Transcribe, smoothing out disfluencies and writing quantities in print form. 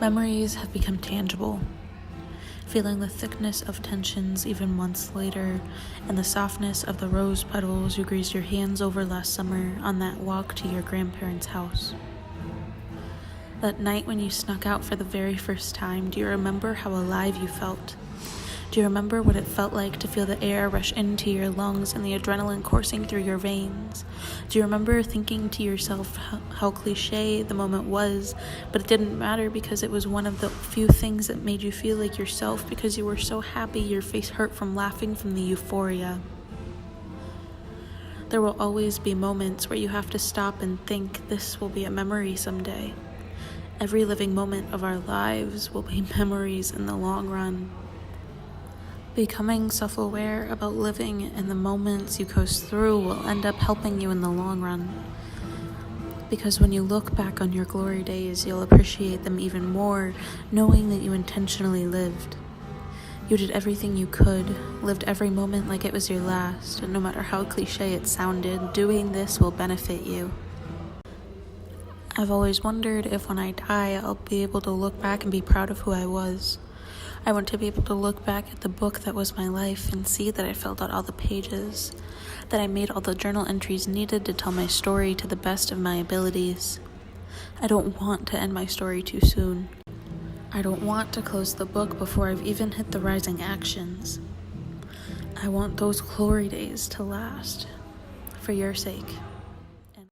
Memories have become tangible, feeling the thickness of tensions even months later, and the softness of the rose petals you greased your hands over last summer on that walk to your grandparents' house. That night when you snuck out for the very first time, do you remember how alive you felt? Do you remember what it felt like to feel the air rush into your lungs and the adrenaline coursing through your veins? Do you remember thinking to yourself how cliche the moment was, but it didn't matter because it was one of the few things that made you feel like yourself because you were so happy your face hurt from laughing from the euphoria? There will always be moments where you have to stop and think this will be a memory someday. Every living moment of our lives will be memories in the long run. Becoming self-aware about living in the moments you coast through will end up helping you in the long run. Because when you look back on your glory days, you'll appreciate them even more, knowing that you intentionally lived. You did everything you could, lived every moment like it was your last, and no matter how cliche it sounded, doing this will benefit you. I've always wondered if when I die, I'll be able to look back and be proud of who I was. I want to be able to look back at the book that was my life and see that I filled out all the pages, that I made all the journal entries needed to tell my story to the best of my abilities. I don't want to end my story too soon. I don't want to close the book before I've even hit the rising actions. I want those glory days to last, for your sake.